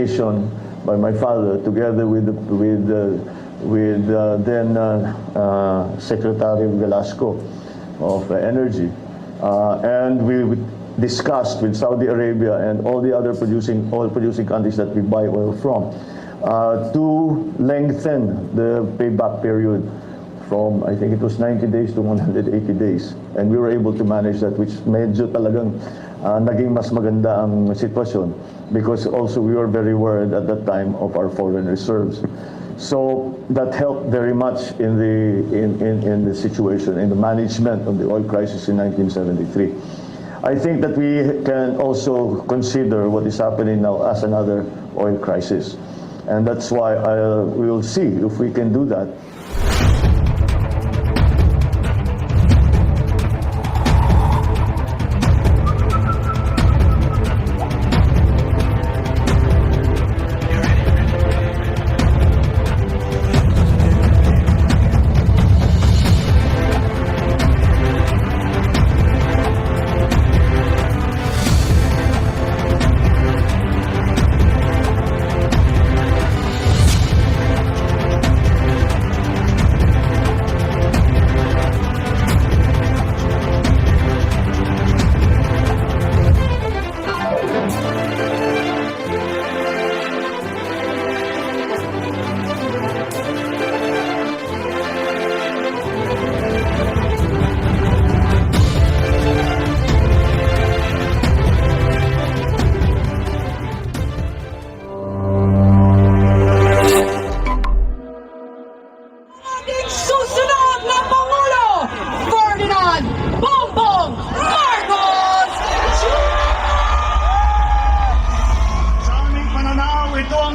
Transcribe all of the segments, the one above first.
delegation by my father, together with then Secretary Velasco of Energy, and we discussed with Saudi Arabia and all the other oil producing countries that we buy oil from to lengthen the payback period from, I think it was 90 days to 180 days. And we were able to manage that, which medyo talagang naging mas maganda ang sitwasyon, because also we were very worried at that time of our foreign reserves. So that helped very much in the situation, in the management of the oil crisis in 1973. I think that we can also consider what is happening now as another oil crisis. And that's why we will see if we can do that.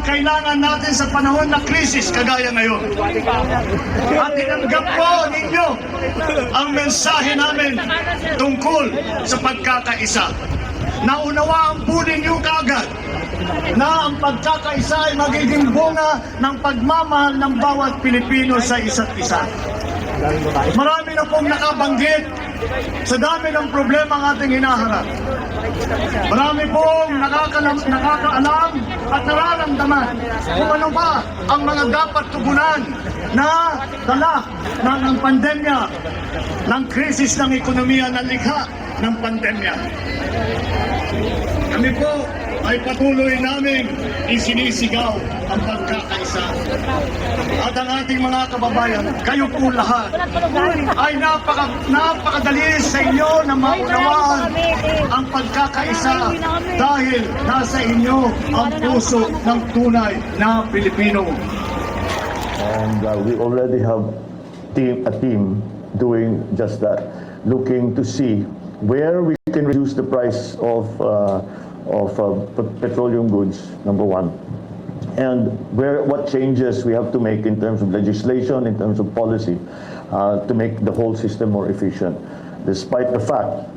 Kailangan natin sa panahon na krisis kagaya ngayon. At tinanggap po ninyo ang mensahe namin tungkol sa pagkakaisa. Naunawaan po ninyo kaagad na ang pagkakaisa ay magiging bunga ng pagmamahal ng bawat Pilipino sa isa't isa. Marami na pong nakabanggit sa dami ng problema ang ating hinaharap. Marami pong nakakaalam at nararamdaman kung ano ba ang mga dapat tugunan na dala ng pandemya, ng krisis ng ekonomiya na likha ng pandemya. Kami po ay patuloy namin isinisigaw ang pagkakaisa. At ang ating mga kababayan, kayo po lahat, ay napakadali sa inyo na maunawaan ang pagkakaisa dahil nasa inyo ang puso ng tunay na Pilipino. And we already have a team doing just that, looking to see where we can reduce the price of petroleum goods, number one, and what changes we have to make in terms of legislation, in terms of policy, to make the whole system more efficient, despite the fact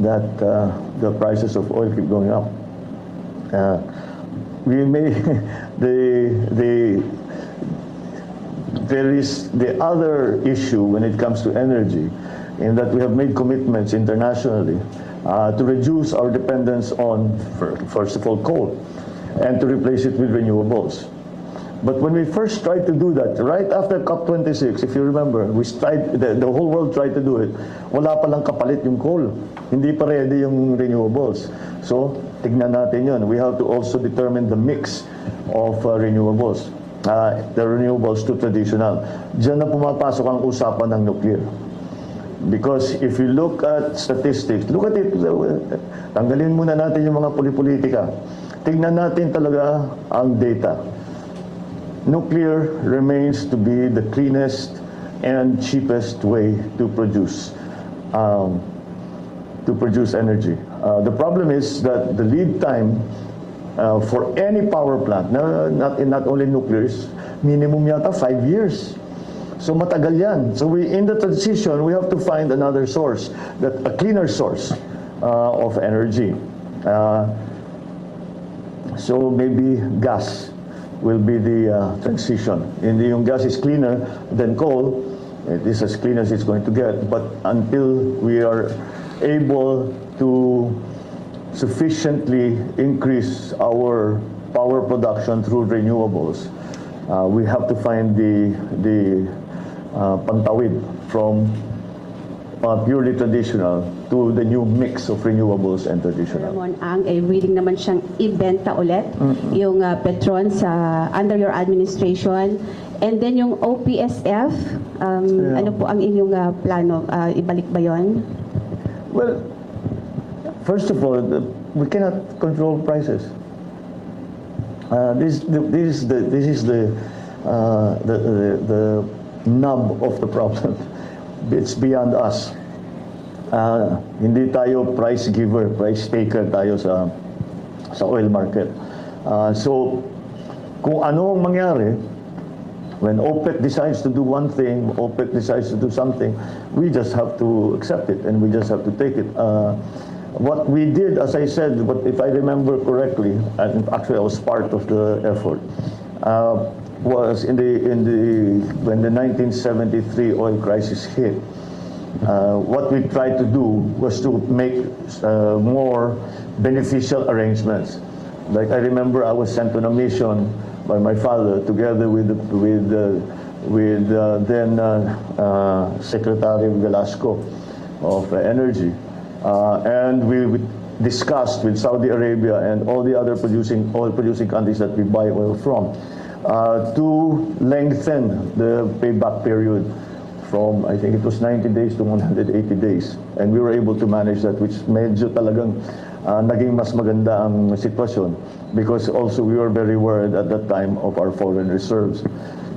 that the prices of oil keep going up. We may there is the other issue when it comes to energy, in that we have made commitments internationally to reduce our dependence on, first of all, coal, and to replace it with renewables. But when we first tried to do that, right after COP26, if you remember, the whole world tried to do it, wala palang kapalit yung coal. Hindi pa ready yung renewables. So, tignan natin yun. We have to also determine the mix of renewables. The renewables to traditional. Diyan na pumapasok ang usapan ng nuclear. Because if you look at statistics, look at it, tanggalin muna natin yung mga politika. Tingnan natin talaga ang data. Nuclear remains to be the cleanest and cheapest way to produce energy. The problem is that the lead time for any power plant, not only nuclear, minimum yata 5 years. So matagal yan. So in the transition, we have to find another source, a cleaner source of energy. So maybe gas will be the transition. Yung gas is cleaner than coal. It is as clean as it's going to get. But until we are able to sufficiently increase our power production through renewables, we have to find the pantawid from purely traditional to the new mix of renewables and traditional. Ang willing naman siyang ibenta ulit yung Petron sa under your administration. And then yung OPSF, ano po ang inyong plano? Ibalik ba yon? Well, first of all, we cannot control prices. This is the nub of the problem. It's beyond us. Hindi tayo price giver, price taker tayo sa oil market. So, kung ano ang mangyari, when OPEC decides to do one thing, OPEC decides to do something, we just have to accept it and we just have to take it. What we did, as I said, if I remember correctly, and actually I was part of the effort, was when the 1973 oil crisis hit. What we tried to do was to make more beneficial arrangements. Like I remember, I was sent on a mission by my father, together with then Secretary Velasco of Energy, and we discussed with Saudi Arabia and all the other oil producing countries that we buy oil from, to lengthen the payback period from, I think it was 90 days to 180 days. And we were able to manage that, which medyo talagang naging mas maganda ang sitwasyon, because also we were very worried at that time of our foreign reserves.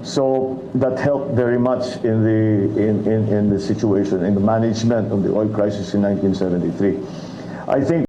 So that helped very much in the situation, in the management of the oil crisis in 1973. I think